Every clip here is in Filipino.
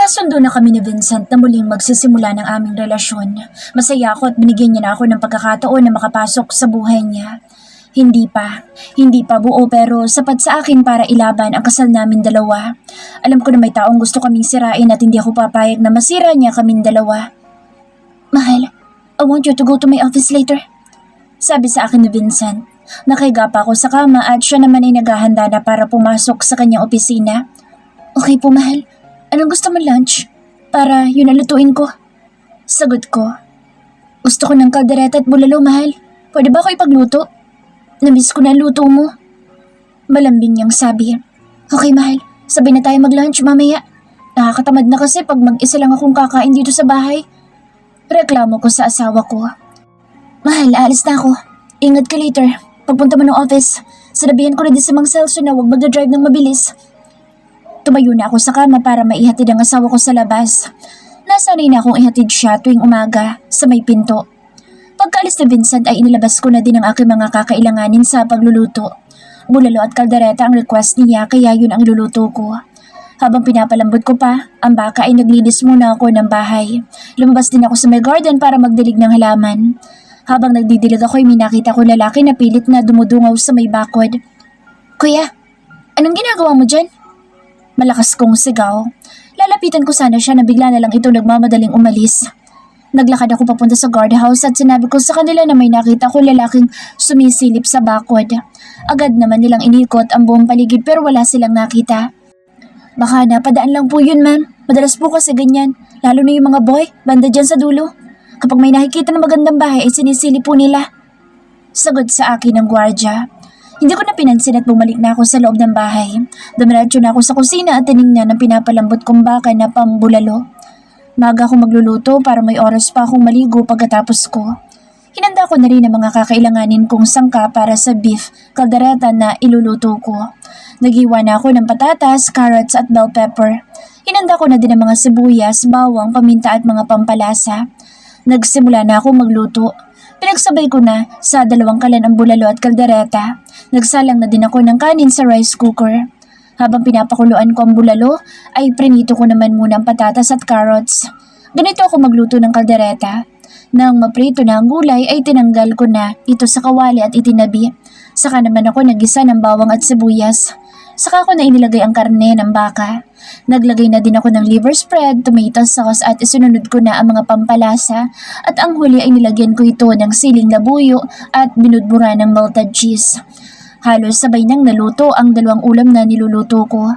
Nagkasundo na kami ni Vincent na muling magsisimula ng aming relasyon. Masaya ako at binigyan niya na ako ng pagkakataon na makapasok sa buhay niya. Hindi pa buo pero sapat sa akin para ilaban ang kasal namin dalawa. Alam ko na may taong gusto kaming sirain at hindi ako papayag na masira niya kaming dalawa. Mahal, I want you to go to my office later. Sabi sa akin ni Vincent. Nakahiga pa ako sa kama at siya naman ay naghahanda na para pumasok sa kanyang opisina. Okay po, mahal. Anong gusto mo lunch? Para yun ang lutuin ko. Sagot ko. Gusto ko ng kaldereta at bulalo, mahal. Pwede ba ako ipagluto? Namiss ko na ang luto mo. Malambing niyang sabi. Okay, mahal. Sabay na tayo mag-lunch mamaya. Nakakatamad na kasi pag mag-isa lang akong kakain dito sa bahay. Reklamo ko sa asawa ko. Mahal, aalis na ako. Ingat ka later. Pagpunta mo ng office, sinabihan ko na din si Mang Celso na huwag mag-drive ng mabilis. Tumayo na ako sa kama para maihatid ang asawa ko sa labas. Nasanay na akong ihatid siya tuwing umaga sa may pinto. Pagkaalis ni Vincent ay inilabas ko na din ang aking mga kakailanganin sa pagluluto. Bulalo at kaldereta ang request niya kaya yun ang iluluto ko. Habang pinapalambot ko pa, ang baka ay naglinis muna ako ng bahay. Lumabas din ako sa may garden para magdilig ng halaman. Habang nagdidilig ako ay may nakita ko lalaki na pilit na dumudungaw sa may bakod. Kuya, anong ginagawa mo dyan? Malakas kong sigaw. Lalapitan ko sana siya na bigla na lang itong nagmamadaling umalis. Naglakad ako papunta sa guardhouse at sinabi ko sa kanila na may nakita ko lalaking sumisilip sa bakod. Agad naman nilang inikot ang buong paligid pero wala silang nakita. Baka napadaan lang po yun, ma'am. Madalas po kasi ganyan, lalo na yung mga boy, banda dyan sa dulo. Kapag may nakikita ng magandang bahay ay sinisilip po nila. Sagot sa akin ng gwardya. Hindi ko na pinansin at bumalik na ako sa loob ng bahay. Dumiretso na ako sa kusina at tinignan ang pinapalambot kong baka na pambulalo. Maga ako magluluto para may oras pa akong maligo pagkatapos ko. Hinanda ko na rin ang mga kakailanganin kong sangka para sa beef kaldereta na iluluto ko. Naghiwa na ako ng patatas, carrots at bell pepper. Hinanda ko na din ang mga sibuyas, bawang, paminta at mga pampalasa. Nagsimula na ako magluto. Pinagsabay ko na sa 2 kalan ang bulalo at kaldereta. Nagsalang na din ako ng kanin sa rice cooker. Habang pinapakuluan ko ang bulalo, ay prinito ko naman muna ang patatas at carrots. Ganito ako magluto ng kaldereta. Nang maprito na ang gulay ay tinanggal ko na ito sa kawali at itinabi. Saka naman ako nagisa ng bawang at sibuyas. Saka ko na inilagay ang karne ng baka. Naglagay na din ako ng liver spread, tomato sauce at isunod ko na ang mga pampalasa at ang huli ay nilagyan ko ito ng siling labuyo at binudbura ng melted cheese. Halos sabay nang naluto ang 2 ulam na niluluto ko.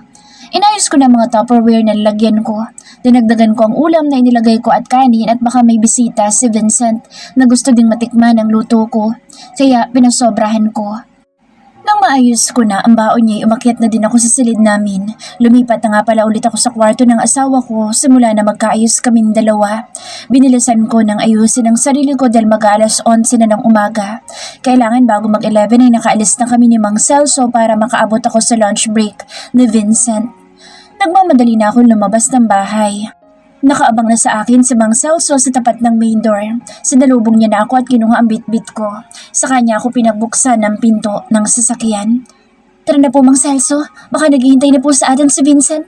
Inayos ko na mga Tupperware na lalagyan ko. Dinagdagan ko ang ulam na inilagay ko at kanin at baka may bisita si Vincent na gusto ding matikman ang luto ko. Kaya pinasobrahan ko. Nang maayos ko na ang baon niya, umakyat na din ako sa silid namin. Lumipat na nga pala ulit ako sa kwarto ng asawa ko simula na magkaayos kaming dalawa. Binilisan ko ng ayusin ang sarili ko dahil mag-alas 11 na ng umaga. Kailangan bago mag-11 ay nakaalis na kami ni Mang Celso para makaabot ako sa lunch break ni Vincent. Nagmamadali na ako lumabas ng bahay. Nakaabang na sa akin si Mang Celso sa tapat ng main door. Sinalubong niya na ako at kinuha ang bitbit ko. Sa kanya ako pinagbuksan ng pinto ng sasakyan. Tara na po, Mang Celso. Baka naghihintay na po sa atin si Vincent.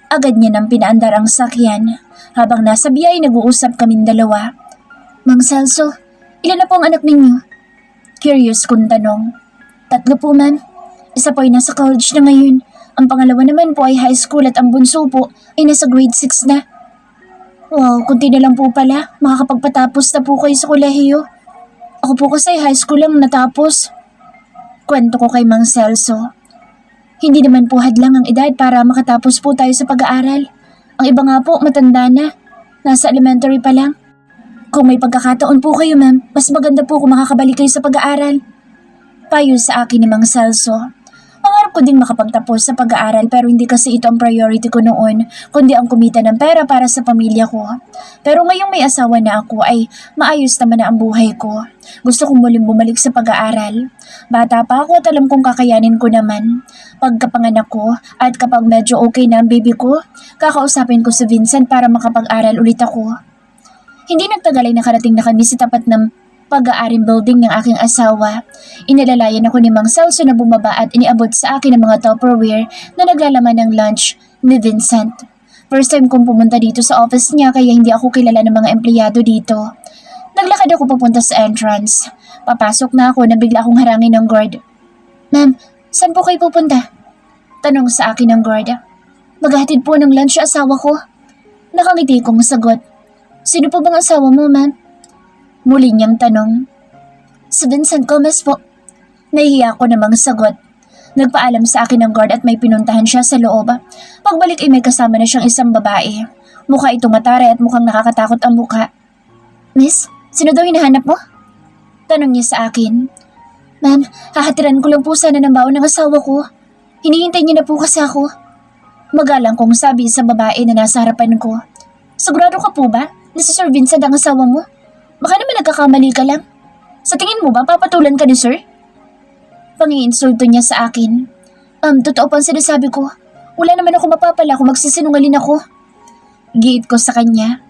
Agad niya nang pinaandar ang sakyan. Habang nasa biyay, nag-uusap kaming dalawa. Mang Celso, ilan na po ang anak ninyo? Curious kong tanong. 3 po, ma'am. Isa po ay nasa college na ngayon. Ang pangalawa naman po ay high school at ang bunso po ay nasa grade 6 na. Wow, kunti na lang po pala. Makakapagpatapos na po kayo sa kolehiyo. Ako po kasi high school lang natapos. Kwento ko kay Mang Celso. Hindi naman po hadlang ang edad para makatapos po tayo sa pag-aaral. Ang iba nga po matanda na. Nasa elementary pa lang. Kung may pagkakataon po kayo, ma'am, mas maganda po kung makakabalik kayo sa pag-aaral. Payo sa akin ni Mang Celso. Pangarap ko ding makapagtapos sa pag-aaral pero hindi kasi ito ang priority ko noon, kundi ang kumita ng pera para sa pamilya ko. Pero ngayong may asawa na ako ay maayos naman na ang buhay ko. Gusto kong muling bumalik sa pag-aaral. Bata pa ako at alam kong kakayanin ko naman. Pagkapanganak ko at kapag medyo okay na ang baby ko, kakausapin ko si Vincent para makapag-aral ulit ako. Hindi nagtagal ay nakarating na kami sa tapat ng pag-aaring building ng aking asawa. Inalalayan ako ni Mang Celso na bumaba at iniabot sa akin ang mga Tupperware na naglalaman ng lunch ni Vincent. First time kong pumunta dito sa office niya kaya hindi ako kilala ng mga empleyado dito. Naglakad ako papunta sa entrance. Papasok na ako na bigla akong harangin ng guard. Ma'am, saan po kayo pupunta? Tanong sa akin ng guard. Maghahatid po ng lunch sa asawa ko. Nakangiti kong sagot. Sino po bang asawa mo, ma'am? Muli niyang tanong. Si Vincent Gomez po. Nahihiya ako namang sagot. Nagpaalam sa akin ng guard at may pinuntahan siya sa loob. Pagbalik ay may kasama na siyang isang babae. Mukha itong matare at mukhang nakakatakot ang mukha. Miss, sino daw hinahanap mo? Tanong niya sa akin. Ma'am, hahatiran ko lang po sana ng baon ng asawa ko. Hinihintay niya na po kasi ako. Magalang kong sabi sa babae na nasa harapan ko. Sigurado ka po ba na si Sir Vincent ang asawa mo? Baka naman nagkakamali ka lang. Sa tingin mo ba papatulan ka ni Sir? Pangiinsulto niya sa akin. Totoo pang sinasabi ko. Wala naman ako mapapala kung magsisinungaling ako. Giit ko sa kanya.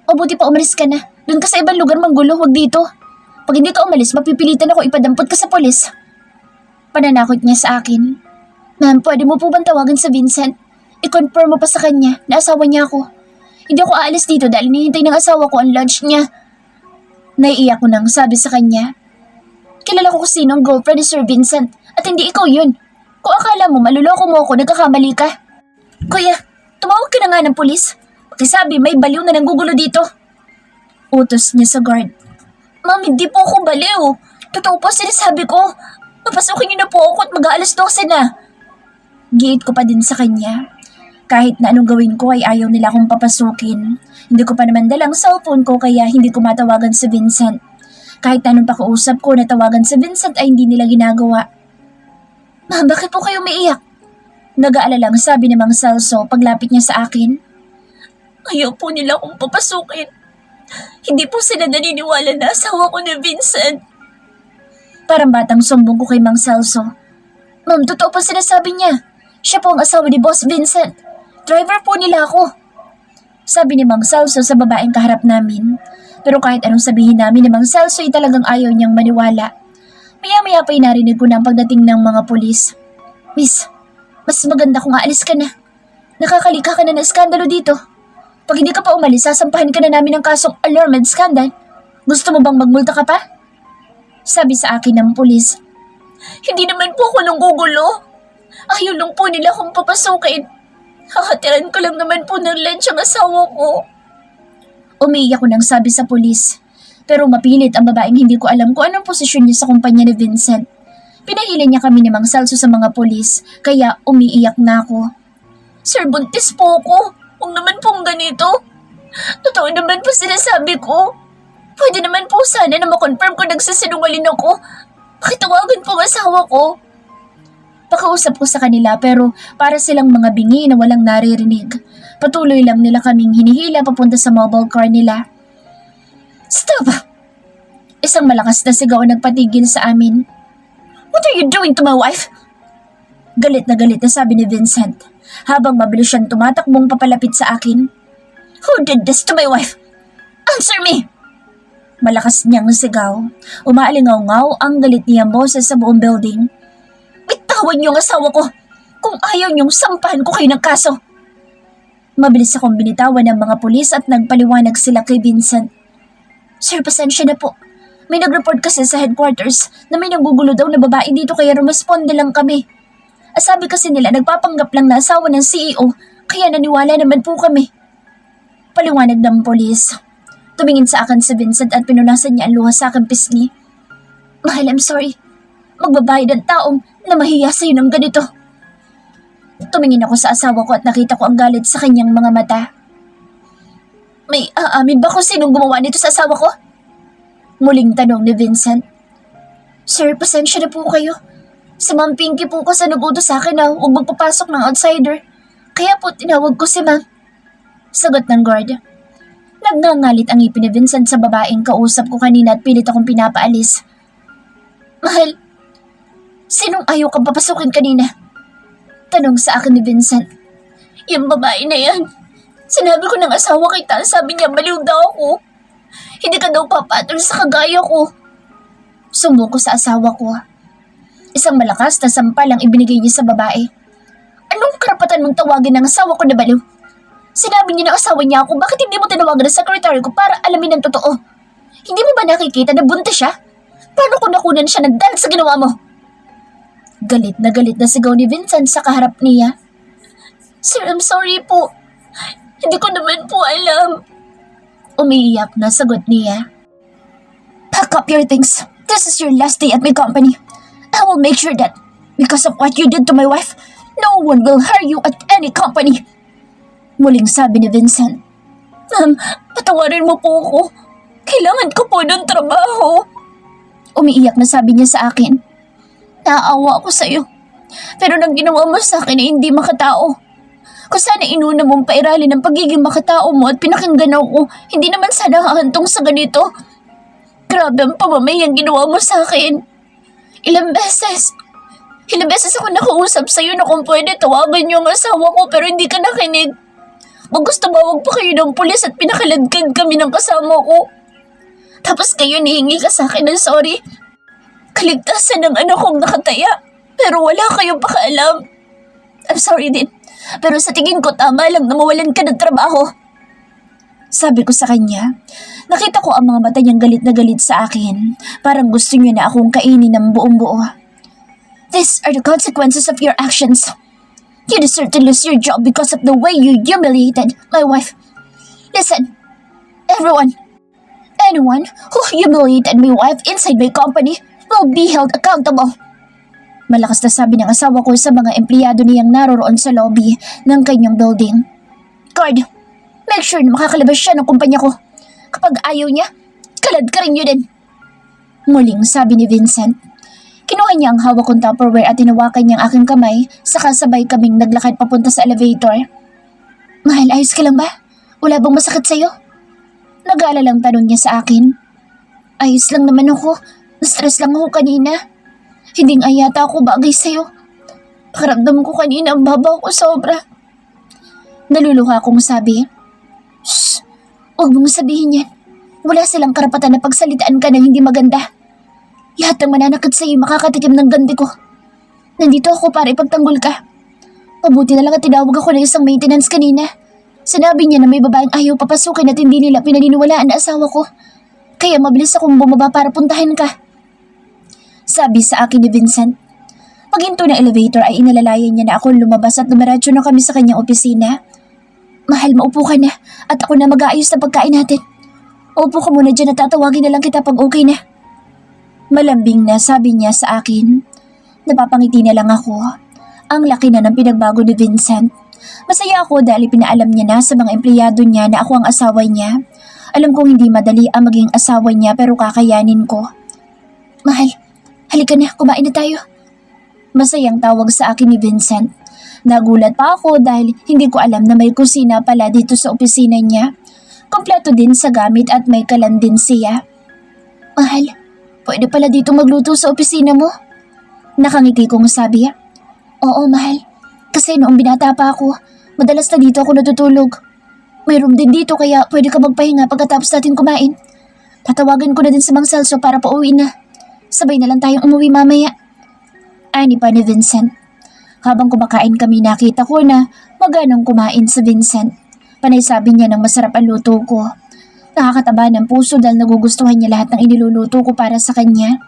O buti pa umalis ka na. Doon ka sa ibang lugar manggulo, wag dito. Pag hindi ka umalis, mapipilitan ako ipadampot ka sa polis. Pananakot niya sa akin. Ma'am, pwede mo po bang tawagan sa Vincent? I-confirm mo pa sa kanya na asawa niya ako. Hindi ako aalis dito dahil hinihintay ng asawa ko ang lunch niya. Naiiyak ko nang sabi sa kanya. Kilala ko kung sino ang girlfriend ni Sir Vincent at hindi ikaw yun. Kung akala mo maluloko mo ako, nagkakamali ka. Kuya, tumawag ka na nga ng pulis. Pakisabi may baliw na nanggugulo dito. Utos niya sa guard. Ma'am, hindi po ako baliw. Totoo po sinasabi ko. Papasukin niyo na po ako at mag-aalas 12 na. Giit ko pa din sa kanya. Kahit na anong gawin ko ay ayaw nila akong papasukin. Hindi ko pa naman dalang cellphone ko kaya hindi ko matawagan si Vincent. Kahit na anong pakiusap ko na tawagan si Vincent ay hindi nila ginagawa. Ma'am, bakit po kayo umiiyak? Nag-aalalang sabi ni Mang Celso paglapit niya sa akin. Ayaw po nila akong papasukin. Hindi po sila naniniwala na asawa ko ni Vincent. Parang batang sumbong ko kay Mang Celso. Ma'am, totoo po sinasabi niya. Siya po ang asawa ni Boss Vincent. Driver po nila ako. Sabi ni Mang Celso sa babaeng kaharap namin. Pero kahit anong sabihin namin ni Mang Celso ay talagang ayaw niyang maniwala. Maya-maya pa'y narinig ko na ang pagdating ng mga pulis. Miss, mas maganda kung aalis ka na. Nakakalika ka na ng skandalo dito. Pag hindi ka pa umalis, sasampahan ka na namin ng kasong alarm and scandal. Gusto mo bang magmulta ka pa? Sabi sa akin ng pulis. Hindi naman po ako nanggugulo. Ayaw lang po nila akong papasukin. Hakatiran ko lang naman po ng lunch ang asawa ko. Umiiyak ko nang sabi sa pulis. Pero mapilit ang babaeng hindi ko alam kung anong posisyon niya sa kumpanya ni Vincent. Pinahila niya kami ni Mang Celso sa mga pulis, kaya umiiyak na ako. Sir, buntis po ako. Huwag naman pong ganito. Totoo naman po sinasabi ko. Pwede naman po sana na makonfirm kung nagsisinungaling ako. Pakitawagan po ang asawa ko. Pakausap ko sa kanila pero para silang mga bingi na walang naririnig. Patuloy lang nila kaming hinihila papunta sa mobile car nila. Stop! Isang malakas na sigaw ang nagpatigil sa amin. What are you doing to my wife? Galit na sabi ni Vincent habang mabilis siyang tumatakbong papalapit sa akin. Who did this to my wife? Answer me! Malakas niyang sigaw. Umaalingaw-ngaw ang galit niyang boses sa buong building. Bitawan niyo ang asawa ko! Kung ayaw niyong sampahan ko kayo ng kaso! Mabilis akong binitawan ng mga pulis at nagpaliwanag sila kay Vincent. Sir, pasensya na po. May nag-report kasi sa headquarters na may nanggugulo daw na babae dito kaya rumasponde lang kami. Sabi kasi nila nagpapanggap lang na asawa ng CEO kaya naniwala naman po kami. Paliwanag ng pulis. Tumingin sa akin si Vincent at pinunasan niya ang luha sa aking pisngi. Mahal, I'm sorry. Magbabayad ang taong na mahiya sa'yo ng ganito. Tumingin ako sa asawa ko at nakita ko ang galit sa kanyang mga mata. May aamin ba kung sinong gumawa nito sa asawa ko? Muling tanong ni Vincent. Sir, pasensya na po kayo. Si Ma'am Pinky po kasi nag-utos sa akin na huwag magpapasok ng outsider. Kaya po tinawag ko si Ma'am. Sagot ng guard. Nagngangalit ang ngipin ni Vincent sa babaeng kausap ko kanina at pilit akong pinapaalis. Mahal, sinong ayaw kang papasukin kanina? Tanong sa akin ni Vincent. Yung babae na yan. Sinabi ko ng asawa kita, sabi niya baliw daw ako. Hindi ka daw papatol sa kagaya ko. Sumbong ko sa asawa ko. Isang malakas na sampal ang ibinigay niya sa babae. Anong karapatan mong tawagin ng asawa ko na baliw? Sinabi niya ng asawa niya ako, bakit hindi mo tinawagan ng secretary ko para alamin ang totoo? Hindi mo ba nakikita na buntis siya? Paano ko nakunan siya ng dahil sa ginawa mo? Galit na sigaw ni Vincent sa kaharap niya. Sir, I'm sorry po. Hindi ko naman po alam. Umiiyak na sagot niya. Pack up your things. This is your last day at my company. I will make sure that because of what you did to my wife, no one will hire you at any company. Muling sabi ni Vincent. Ma'am, patawarin mo po ako. Kailangan ko po ng trabaho. Umiiyak na sabi niya sa akin. Naaawa ako sa'yo. Pero nang ginawa mo sa akin ay hindi makatao. Kung sana inuna mong pairalin ang pagiging makatao mo at pinakinggan ako, hindi naman sana hahantong sa ganito. Grabe ang pamamayang ginawa mo sa akin. Ilang beses ako nakausap sa'yo na kung pwede tawagan niyo ang asawa ko pero hindi ka nakinig. Maggusto pa kayo ng pulis at pinakaladkad kami ng kasama ko. Tapos kayo nihingi ka sa akin ng sorry. Kaligtasan ng anak kong nakataya. Pero wala kayong pakaalam. I'm sorry din. Pero sa tingin ko tama lang na mawalan ka ng trabaho. Sabi ko sa kanya. Nakita ko ang mga mata niyang galit na galit sa akin. Parang gusto niya na akong kainin ng buong buo. These are the consequences of your actions. You deserve to lose your job because of the way you humiliated my wife. Listen, anyone who humiliated my wife inside my company will be held accountable. Malakas na sabi ng asawa ko sa mga empleyado niyang naroroon sa lobby ng kanyang building. Guard, make sure na makakalabas siya ng kumpanya ko. Kapag ayaw niya, kalad ka rin niyo din. Muling sabi ni Vincent. Kinuha niya ang hawak kong Tupperware at tinawakan niya ang aking kamay, saka sabay kaming naglakad papunta sa elevator. Mahal, ayos ka lang ba? Wala bang masakit sa'yo? Nag-aalalang tanong niya sa akin. Ayos lang naman ako. Na-stress lang ako kanina. Hinding ayata ako bagay sa'yo. Pakiramdam ko kanina ang babaw ko sobra. Naluluha akong sabi. Shh! Huwag mong sabihin yan. Wala silang karapatan na pagsalitaan ka ng hindi maganda. Lahat ng mananakit sa'yo makakatikim ng gandi ko. Nandito ako para ipagtanggol ka. Mabuti na lang at tinawag ako ng isang maintenance kanina. Sinabi niya na may babaeng ayaw papasukin at hindi nila pinaniniwalaan na asawa ko. Kaya mabilis akong bumaba para puntahan ka. Sabi sa akin ni Vincent. Paghinto ng elevator ay inalalayan niya na ako lumabas at dumiretso na kami sa kanyang opisina. Mahal, maupo ka na at ako na mag-aayos na pagkain natin. Upo ka muna dyan at tatawagin na lang kita pag okay na. Malambing na sabi niya sa akin. Napapangiti na lang ako. Ang laki na ng pinagbago ni Vincent. Masaya ako dahil pinaalam niya na sa mga empleyado niya na ako ang asawa niya. Alam kong hindi madali ang maging asawa niya pero kakayanin ko. Mahal, halika na, kumain na tayo. Masayang tawag sa akin ni Vincent. Nagulat pa ako dahil hindi ko alam na may kusina pala dito sa opisina niya. Kompleto din sa gamit at may kalan din siya. Mahal, pwede pala dito magluto sa opisina mo? Nakangiti kong sabi. Oo, mahal. Kasi noong binata pa ako, madalas na dito ako natutulog. May room din dito kaya pwede ka magpahinga pagkatapos natin kumain. Tatawagan ko na din si Mang Celso para pauwi na. Sabay na lang tayong umuwi mamaya. Ani pa ni Vincent. Habang kumakain kami nakita ko na maganong kumain si Vincent. Panay sabi niya ng masarap ang luto ko. Nakakataba ng puso dahil nagugustuhan niya lahat ng iniluluto ko para sa kanya.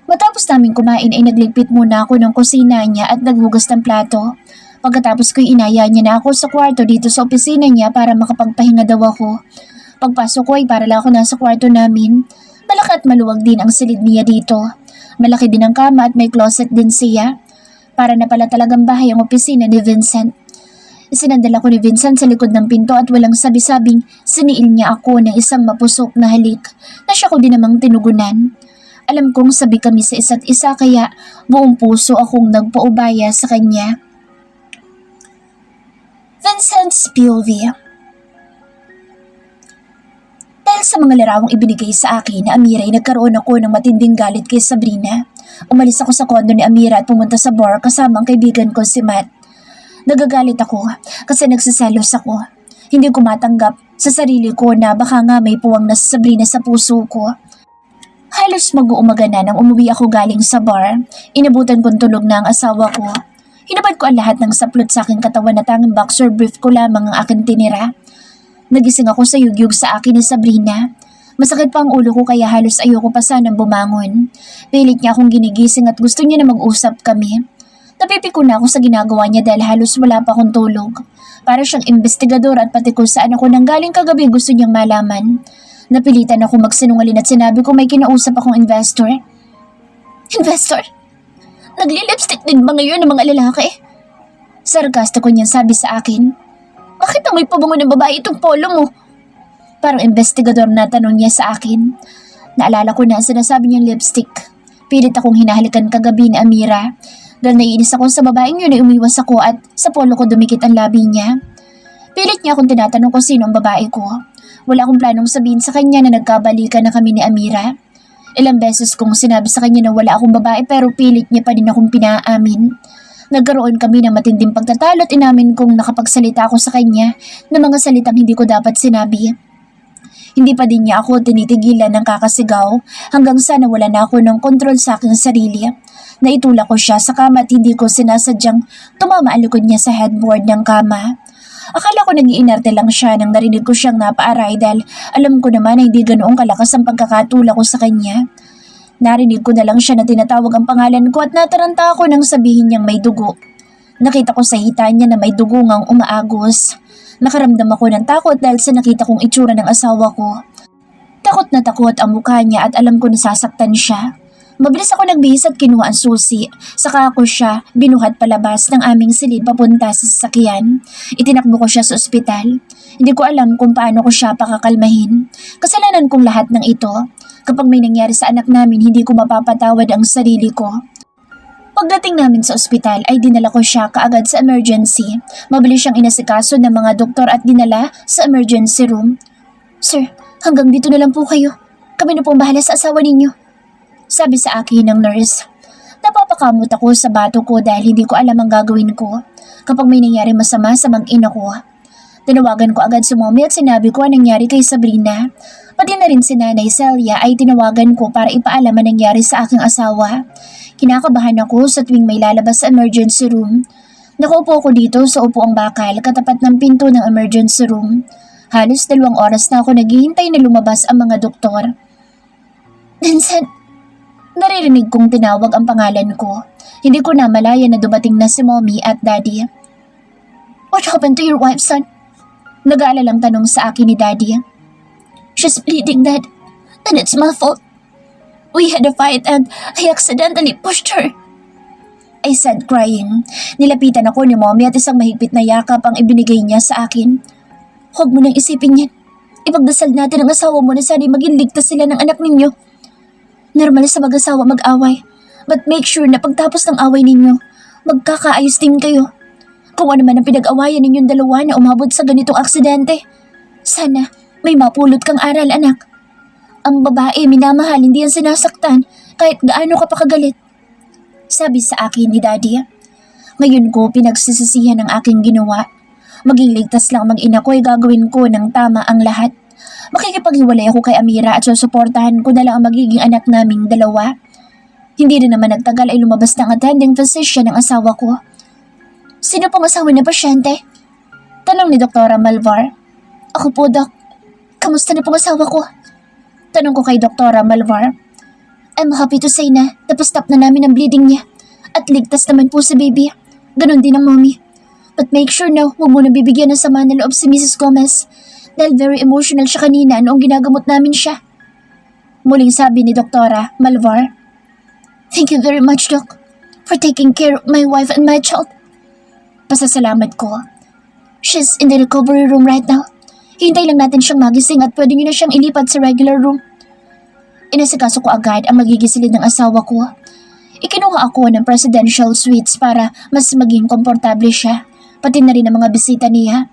Matapos namin kumain ay nagligpit muna ako ng kusina niya at naghugas ng plato. Pagkatapos ko'y inaya niya na ako sa kwarto dito sa opisina niya para makapagpahinga daw ako. Pagpasok ko ay para lang ako nasa kwarto namin. Malaki at maluwag din ang silid niya dito. Malaki din ang kama at may closet din siya. Para na pala talagang bahay ang opisina ni Vincent. Isinandala ko ni Vincent sa likod ng pinto at walang sabi-sabing siniil niya ako ng isang mapusok na halik na siya ko din namang tinugunan. Alam kong sabi kami sa isa't isa kaya buong puso akong nagpaubaya sa kanya. Vincent's POV. Dahil sa mga larawang ibinigay sa akin na Amira ay nagkaroon ako ng matinding galit kay Sabrina. Umalis ako sa kondo ni Amira at pumunta sa bar kasama ang kaibigan ko si Matt. Nagagalit ako kasi nagsiselos ako. Hindi ko matanggap sa sarili ko na baka nga may puwang na si Sabrina sa puso ko. Halos mag-uumaga na nang umuwi ako galing sa bar. Inabutan kong tulog na ang asawa ko. Hinabad ko ang lahat ng saplot sa aking katawan na tanging boxer brief ko lamang ang aking tinira. Nagising ako sa yugyug sa akin ni Sabrina. Masakit pa ang ulo ko kaya halos ayoko pa sanang bumangon. Pilit niya akong ginigising at gusto niya na mag-usap kami. Napipiko na ako sa ginagawa niya dahil halos wala pa akong tulog. Para siyang investigador at pati kung saan ako nanggaling kagabi gusto niyang malaman. Napilitan ako magsinungaling at sinabi ko may kinausap akong investor. Investor? Nagli-lipstick din ba ngayon ng mga lalaki? Sarkastiko niyang sabi sa akin. Bakit amoy pabango ng babae itong polo mo? Parang investigador na tanong niya sa akin. Naalala ko na ang sinasabi niyang lipstick. Pilit akong hinahalikan kagabi ni Amira. Dahil naiinis ako sa babaeng yun ay umiwas ako at sa polo ko dumikit ang labi niya. Pilit niya akong tinatanong kung sino ang babae ko. Wala akong planong sabihin sa kanya na nagkabalikan na kami ni Amira. Ilang beses kong sinabi sa kanya na wala akong babae pero pilit niya pa din akong pinaamin. Nagkaroon kami ng matinding pagtatalo at inamin kong nakapagsalita ako sa kanya ng mga salitang hindi ko dapat sinabi. Hindi pa din niya ako tinitigilan ng kakasigaw hanggang sa nawala na ako ng kontrol sa aking sarili. Naitulak ko siya sa kama at hindi ko sinasadyang tumama ang likod niya sa headboard ng kama. Akala ko nag-iinarte lang siya nang narinig ko siyang napaaray dahil alam ko naman na hindi ganoong kalakas ang pagkakatulak ko sa kanya. Narinig ko na lang siya na tinatawag ang pangalan ko at nataranta ako nang sabihin niyang may dugo. Nakita ko sa hita niya na may dugo ngang umaagos. Nakaramdam ako ng takot dahil sa nakita kong itsura ng asawa ko. Takot na takot ang mukha niya at alam ko nasasaktan siya. Mabilis ako nagbihis at kinuha ang susi. Saka ako siya binuhat palabas ng aming silid papunta sa sasakyan. Itinakbo ko siya sa ospital. Hindi ko alam kung paano ko siya pakakalmahin. Kasalanan kong lahat ng ito. Kapag may nangyari sa anak namin, hindi ko mapapatawad ang sarili ko. Pagdating namin sa ospital ay dinala ko siya kaagad sa emergency. Mabilis siyang inasikaso ng mga doktor at dinala sa emergency room. Sir, hanggang dito na lang po kayo. Kami na pong bahala sa asawa ninyo. Sabi sa akin ng nurse. Napapakamot ako sa bato ko dahil hindi ko alam ang gagawin ko kapag may nangyari masama sa mag-ina ko. Tinawagan ko agad si mommy at sinabi ko ang nangyari kay Sabrina. Pati na rin si Nanay Celia ay tinawagan ko para ipaalam ang nangyari sa aking asawa. Kinakabahan ako sa tuwing may lalabas sa emergency room. Nakaupo ko dito sa upuang bakal katapat ng pinto ng emergency room. Halos 2 oras na ako naghihintay na lumabas ang mga doktor. Vincent, naririnig kong tinawag ang pangalan ko. Hindi ko na malaya na dumating na si mommy at daddy. What happened to your wife, son? Nag-aalalang tanong sa akin ni daddy. She's bleeding, Dad, and it's my fault. We had a fight and I accidentally pushed her. I said crying. Nilapitan ako ni mommy at isang mahigpit na yakap ang ibinigay niya sa akin. Huwag mo nang isipin yan. Ipagdasal natin ang asawa mo na sana'y maging ligtas sila ng anak ninyo. Normal sa mag-asawa mag-away, but make sure na pagtapos ng away ninyo, magkakaayos din kayo. Kung ano man ang pinag-awayan ninyong dalawa na umabot sa ganitong aksidente, sana may mapulot kang aral, anak. Ang babae minamahal, hindi yan sinasaktan kahit gaano ka pa kagalit. Sabi sa akin ni Daddy. Ngayon ko pinagsisisihan ang aking ginawa. Maging ligtas lang mag-ina ko ay gagawin ko ng tama ang lahat. Makikipaghiwalay ako kay Amira at susuportahan ko na lang ang magiging anak naming dalawa. Hindi rin naman nagtagal ay lumabas ng attending physician ng asawa ko. Sino pong asawa na pasyente? Tanong ni Doktora Malvar. Ako po, Dok. Kamusta na pong asawa ko? Tanong ko kay Doktora Malvar. I'm happy to say na napastop na namin ang bleeding niya. At ligtas naman po si baby. Ganon din ang mommy. But make sure na huwag mo na bibigyan ng sama na loob si Mrs. Gomez. Dahil very emotional siya kanina noong ginagamot namin siya. Muling sabi ni Doktora Malvar. Thank you very much, Doc, for taking care of my wife and my child. Pasasalamat ko. She's in the recovery room right now. Hintay lang natin siyang magising at pwede niyo na siyang ilipat sa regular room. Inasikaso ko agad ang magigisilid ng asawa ko. Ikinuha ako ng presidential suites para mas maging komportable siya, pati na rin ang mga bisita niya.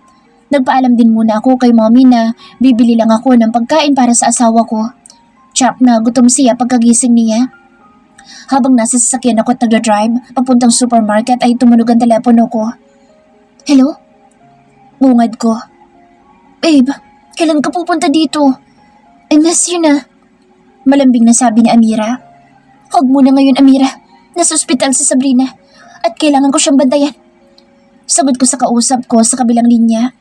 Nagpaalam din muna ako kay mommy na bibili lang ako ng pagkain para sa asawa ko. Tsak na gutom siya pagkagising niya. Habang nasa sasakyan ako at nagdadrive papuntang supermarket ay tumunog ang telepono ko. Hello? Bungad ko. Babe, kailan ka pupunta dito? I miss you na. Malambing na sabi ni Amira. Huwag muna ngayon, Amira. Nasa ospital si Sabrina. at kailangan ko siyang bantayan. Sagot ko sa kausap ko sa kabilang linya.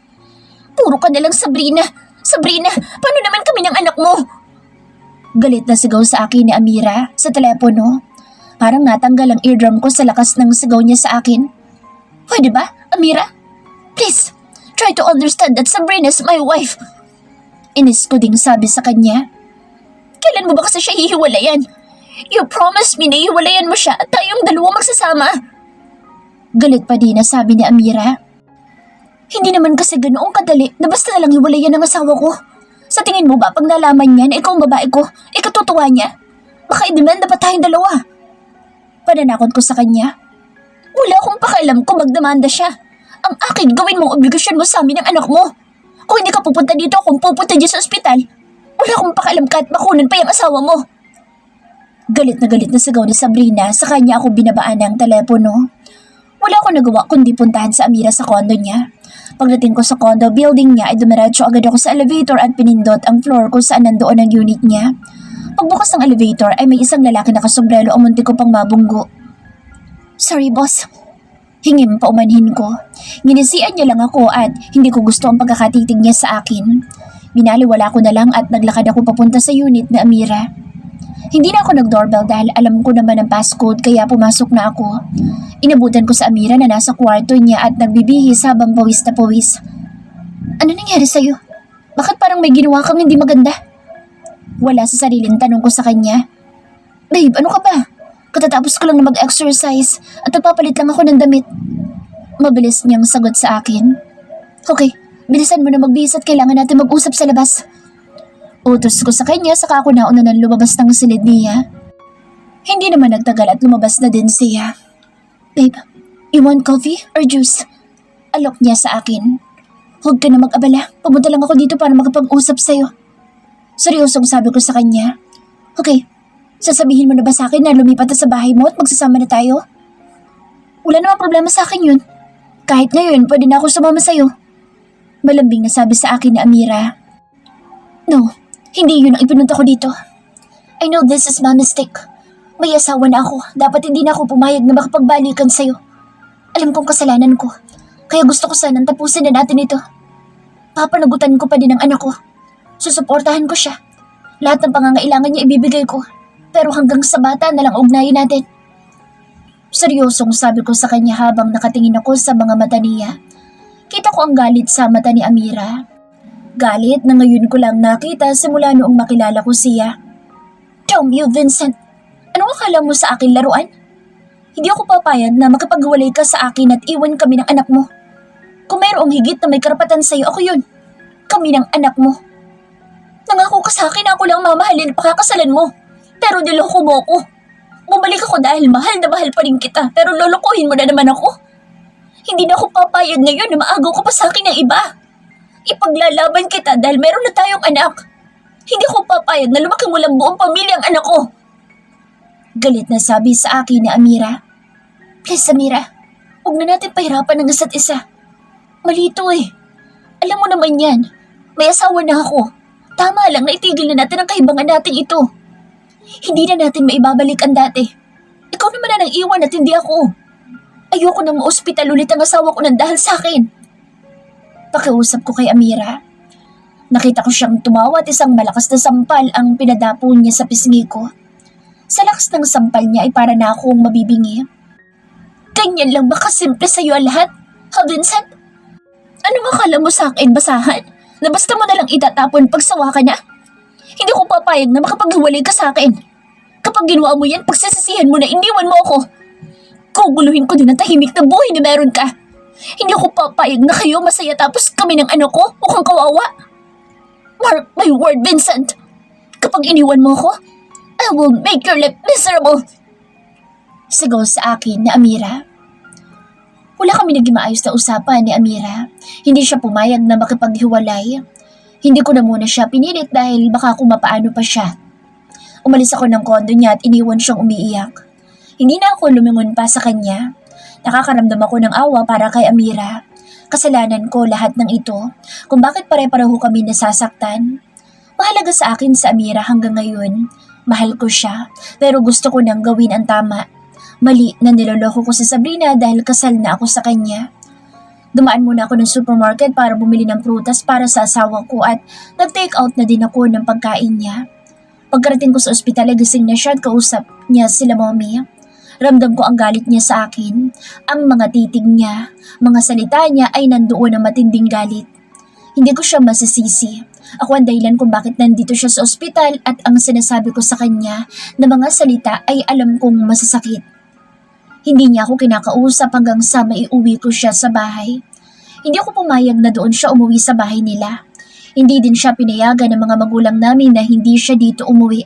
Puro ka na lang, Sabrina. Sabrina, paano naman kami ng anak mo? Galit na sigaw sa akin ni Amira sa telepono. Parang natanggal ang eardrum ko sa lakas ng sigaw niya sa akin. Pwede ba, Amira? Please, try to understand that Sabrina's my wife. Inis ko ding sabi sa kanya. Kailan mo ba kasi siya hihiwalayan? You promised me na hiwalayan mo siya at tayong dalawa magsasama. Galit pa din na sabi ni Amira. Hindi naman kasi ganoong kadali na basta na lang hiwalayan ang asawa ko. Sa tingin mo ba pag nalaman niya na ikaw ang babae ko, ikatutuwa niya? Baka i-demanda pa tayong dalawa. Pananakot ko sa kanya. Wala akong pakialam kung magdemanda siya. Ang akin gawin mong obligasyon mo sa amin ng anak mo. Kung hindi ka pupunta dito, kung pupunta dyan sa ospital, wala akong pakialam kahit bakunan pa yung asawa mo. Galit na sigaw ni Sabrina sa kanya ako binabaan ng telepono. Wala akong nagawa kundi puntahan sa Amira sa kondo niya. Pagdating ko sa condo building niya ay dumiretso agad ako sa elevator at pinindot ang floor kung saan nandoon ang unit niya. Pagbukas ng elevator ay may isang lalaki na kasombrero o munti ko pang mabunggo. Sorry boss. Hingim pa umanhin ko. Nginisian niya lang ako at hindi ko gusto ang pagkakatitig niya sa akin. Binaliwala ko na lang at naglakad ako papunta sa unit na Amira. Hindi na ako nag-doorbell dahil alam ko naman ang passcode kaya pumasok na ako. Inabutan ko sa Amira na nasa kwarto niya at nagbibihis habang pawis na pawis. Ano nangyari sa'yo? Bakit parang may ginawa kang hindi maganda? Wala sa sariling tanong ko sa kanya. Babe, ano ka ba? Katatapos ko lang na mag-exercise at nagpapalit lang ako ng damit. Mabilis niyang sagot sa akin. Okay, bilisan mo na magbihis at kailangan natin mag-usap sa labas. Utos ko sa kanya saka ako nauna nang lumabas ng silid niya. Hindi naman nagtagal at lumabas na din siya. Babe, you want coffee or juice? Alok niya sa akin. Huwag ka na mag-abala, pumunta lang ako dito para makapag-usap sa'yo. Seryosong sabi ko sa kanya. Okay, sasabihin mo na ba sa akin na lumipat na sa bahay mo at magsasama na tayo? Wala namang problema sa akin yun. Kahit ngayon, pwede na ako sumama sa'yo. Malambing na sabi sa akin ni Amira. No, hindi yun ang ipinunta ko dito. I know this is my mistake. May asawa na ako. Dapat hindi na ako pumayag na makapagbalikan sa'yo. Alam kong kasalanan ko. Kaya gusto ko sanang tapusin na natin ito. Papanagutan ko pa din ang anak ko. Susuportahan ko siya. Lahat ng pangangailangan niya ibibigay ko. Pero hanggang sa bata na lang ugnayin natin. Seryosong sabi ko sa kanya habang nakatingin ako sa mga mata niya. Kita ko ang galit sa mata ni Amira. Galit na ngayon ko lang nakita simula noong makilala ko siya. Damn you, Vincent! Anong akala mo sa akin laruan? Hindi ako papayag na makapaghiwalay ka sa akin at iwan kami ng anak mo. Kung mayroong higit na may karapatan sa'yo, ako yun. Kami ng anak mo. Nangako ka sa akin na ako lang mamahalin at pakakasalan mo. Pero niloko mo ako. Bumalik ako dahil mahal na mahal pa rin kita pero lolokohin mo na naman ako. Hindi na ako papayag ngayon na maagaw ka pa sa akin ng iba. Ipaglalaban kita dahil meron na tayong anak. Hindi ko papayag na lumaki mo lang buong pamilya ang anak ko. Galit na sabi sa akin ni Amira. Please Amira, huwag na natin pahirapan ng isa't isa. Malito eh. Alam mo naman yan. May asawa na ako. Tama lang na itigil na natin ang kahibangan natin ito. Hindi na natin maibabalik ang dati. Ikaw naman na nang iwan at hindi ako. Ayoko nang ma-ospital ulit ang asawa ko nang dahil sa akin. Pakiusap ko kay Amira. Nakita ko siyang tumawa at isang malakas na sampal ang pinadapo niya sa pisngi ko. Sa lakas ng sampal niya ay para na akong mabibingi. Ganyan lang ba kasimple sa'yo ang lahat? Ha, Vincent? Anong akala mo sa akin, basahan? Na basta mo nalang itatapon pag sawa ka na? Hindi ko papayag na makapaghiwalay ka sa akin. Kapag ginawa mo yan, pagsasisihan mo na iniwan mo ako. Guguluhin ko din ang tahimik na buhay na meron ka. Hindi ako papayag na kayo masaya tapos kami ng anak ko mukhang kawawa. Mark my word, Vincent. Kapag iniwan mo ako, I will make your life miserable. Sigaw sa akin na Amira. Wala kami naging maayos na usapan ni Amira. Hindi siya pumayag na makipaghiwalay. Hindi ko na muna siya pinilit dahil baka kung mapaano pa siya. Umalis ako ng kondo niya at iniwan siyang umiiyak. Hindi na ako lumingon pa sa kanya. Nakakaramdam ako ng awa para kay Amira. Kasalanan ko lahat ng ito kung bakit pare-pareho kami nasasaktan. Mahalaga sa akin sa Amira hanggang ngayon. Mahal ko siya pero gusto ko nang gawin ang tama. Mali na niloloko ko si Sabrina dahil kasal na ako sa kanya. Dumaan muna ako ng supermarket para bumili ng prutas para sa asawa ko at nag-take out na din ako ng pagkain niya. Pagkarating ko sa ospital ay gising na siya at kausap niya sila mommy. Ramdam ko ang galit niya sa akin. Ang mga titig niya, mga salita niya ay nandoon ang matinding galit. Hindi ko siya masisisi. Ako ang dahilan kung bakit nandito siya sa ospital at ang sinasabi ko sa kanya na mga salita ay alam kong masasakit. Hindi niya ako kinakausap hanggang sa maiuwi ko siya sa bahay. Hindi ako pumayag na doon siya umuwi sa bahay nila. Hindi din siya pinayagan ng mga magulang namin na hindi siya dito umuwi.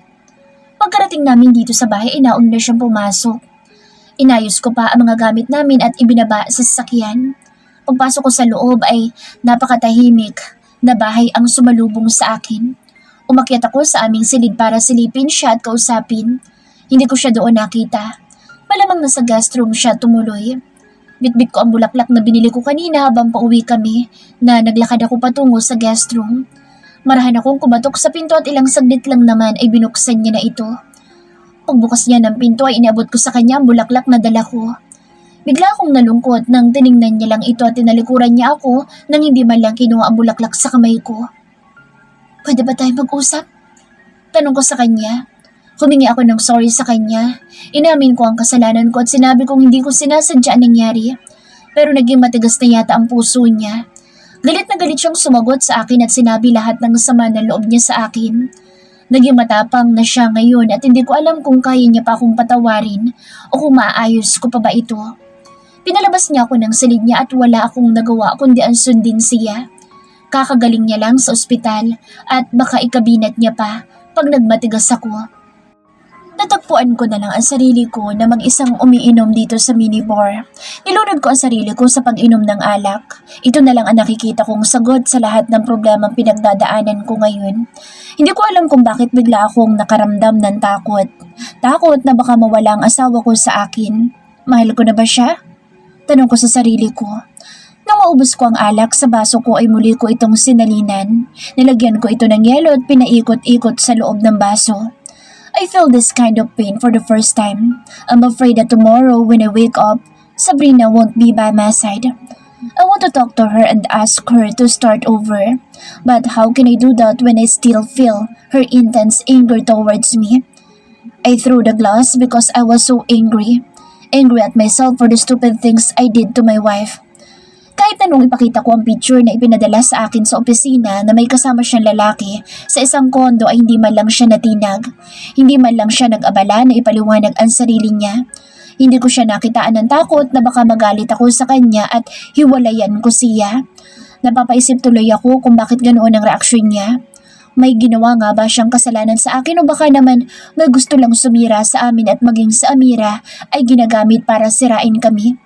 Pagkarating namin dito sa bahay, inauna na siyang pumasok. Inayos ko pa ang mga gamit namin at ibinaba sa sasakyan. Pagpasok ko sa loob ay napakatahimik na bahay ang sumalubong sa akin. Umakyat ako sa aming silid para silipin siya at kausapin. Hindi ko siya doon nakita. Malamang nasa guest room siya tumuloy. Bitbit ko ang bulaklak na binili ko kanina habang pauwi kami na naglakad ako patungo sa guest room. Marahan akong kumatok sa pinto at ilang saglit lang naman ay binuksan niya na ito. Pagbukas niya ng pinto ay inaabot ko sa kanya ang bulaklak na dala ko. Bigla akong nalungkot nang tiningnan niya lang ito at tinalikuran niya ako nang hindi man lang kinuha ang bulaklak sa kamay ko. "Pwede ba tayo mag-usap?" Tanong ko sa kanya. Humingi ako ng sorry sa kanya. Inamin ko ang kasalanan ko at sinabi kong hindi ko sinasadya ang nangyari. Pero naging matigas na yata ang puso niya. Galit na galit siyang sumagot sa akin at sinabi lahat ng sama na loob niya sa akin. Naging matapang na siya ngayon at hindi ko alam kung kaya niya pa akong patawarin o kung maaayos ko pa ba ito. Pinalabas niya ako ng silid niya at wala akong nagawa kundi ang sundin siya. Kakagaling niya lang sa ospital at baka ikabinat niya pa pag nagmatigas ako. Natagpuan ko na lang ang sarili ko na mag-isang umiinom dito sa minibar. Nilunod ko ang sarili ko sa pag-inom ng alak. Ito na lang ang nakikita kong sagot sa lahat ng problemang pinagdadaanan ko ngayon. Hindi ko alam kung bakit bigla akong nakaramdam ng takot. Takot na baka mawala ang asawa ko sa akin. Mahal ko na ba siya? Tanong ko sa sarili ko. Nang maubos ko ang alak sa baso ko ay muli ko itong sinalinan. Nilagyan ko ito ng yelo at pinaikot-ikot sa loob ng baso. I feel this kind of pain for the first time. I'm afraid that tomorrow when I wake up, Sabrina won't be by my side. I want to talk to her and ask her to start over. But how can I do that when I still feel her intense anger towards me? I threw the glass because I was so angry. Angry at myself for the stupid things I did to my wife. Kahit na nung ipakita ko ang picture na ipinadala sa akin sa opisina na may kasama siyang lalaki sa isang kondo ay hindi man lang siya natinag. Hindi man lang siya nag-abala na ipaliwanag ang sarili niya. Hindi ko siya nakitaan ng takot na baka magalit ako sa kanya at hiwalayan ko siya. Napapaisip tuloy ako kung bakit ganoon ang reaksyon niya. May ginawa nga ba siyang kasalanan sa akin o baka naman may gusto lang sumira sa amin at maging sa Amira ay ginagamit para sirain kami?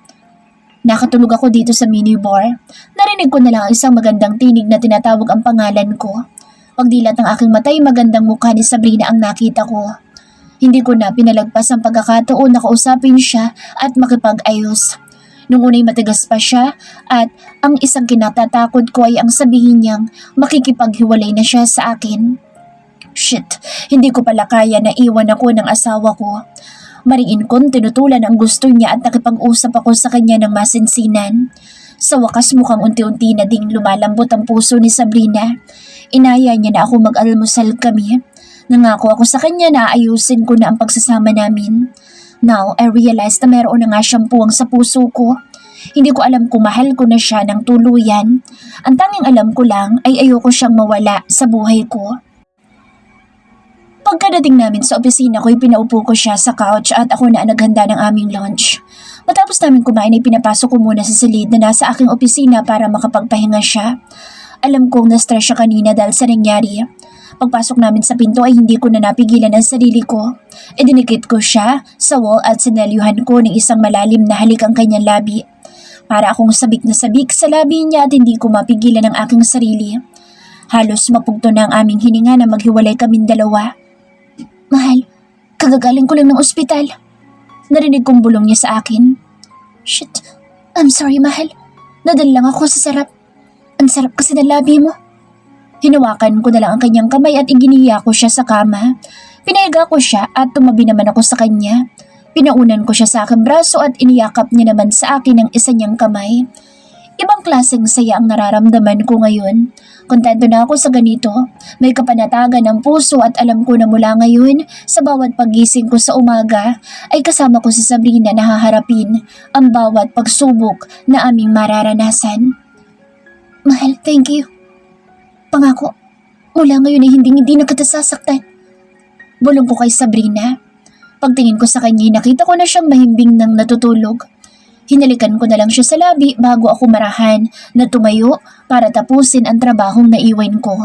Nakatulog ako dito sa minibar. Narinig ko na lang ang isang magandang tinig na tinatawag ang pangalan ko. Pagdilat ng aking mata ay magandang mukha ni Sabrina ang nakita ko. Hindi ko na pinalagpas ang pagkakataon na kausapin siya at makipag-ayos. Nung unay matigas pa siya at ang isang kinatatakot ko ay ang sabihin niyang makikipaghiwalay na siya sa akin. Shit, hindi ko pala kaya na iwan ako ng asawa ko. Mariin kong tinutulan ang gusto niya at nakipag-usap ako sa kanya ng masinsinan. Sa wakas mukhang unti-unti na ding lumalambot ang puso ni Sabrina. Inaya niya na ako mag-almusal kami. Nangako ako sa kanya na ayusin ko na ang pagsasama namin. Now, I realize na meron na nga siyang puwang sa puso ko. Hindi ko alam kung mahal ko na siya ng tuluyan. Ang tanging alam ko lang ay ayoko siyang mawala sa buhay ko. Pagkadating namin sa opisina ko, pinaupo ko siya sa couch at ako na naghanda ng aming lunch. Matapos namin kumain ay pinapasok ko muna sa silid na nasa aking opisina para makapagpahinga siya. Alam kong na-stress siya kanina dahil sa nangyari. Pagpasok namin sa pinto ay hindi ko na napigilan ang sarili ko. Dinikit ko siya sa wall at sinelyuhan ko ng isang malalim na halik ang kanyang labi. Para akong sabik na sabik sa labi niya at hindi ko mapigilan ang aking sarili. Halos mapugto na ang aming hininga na maghiwalay kaming dalawa. Mahal, kagagaling ko lang ng ospital. Narinig kong bulong niya sa akin. Shit, I'm sorry mahal. Nadal lang ako sa sarap. Ang sarap kasi ng labi mo. Hinawakan ko na lang ang kanyang kamay at iginiya ko siya sa kama. Pinahiga ko siya at tumabi naman ako sa kanya. Pinaunan ko siya sa aking braso at iniyakap niya naman sa akin ang isa niyang kamay. Ibang klaseng saya ang nararamdaman ko ngayon. Kontento na ako sa ganito. May kapanatagan ng puso at alam ko na mula ngayon, sa bawat pagising ko sa umaga, ay kasama ko si Sabrina na haharapin ang bawat pagsubok na aming mararanasan. Mahal, thank you. Pangako, mula ngayon ay hindi na kita sasaktan. Bulong ko kay Sabrina. Pagtingin ko sa kanya, nakita ko na siyang mahimbing nang natutulog. Hinalikan ko na lang siya sa labi bago ako marahan na tumayo para tapusin ang trabahong naiwan ko.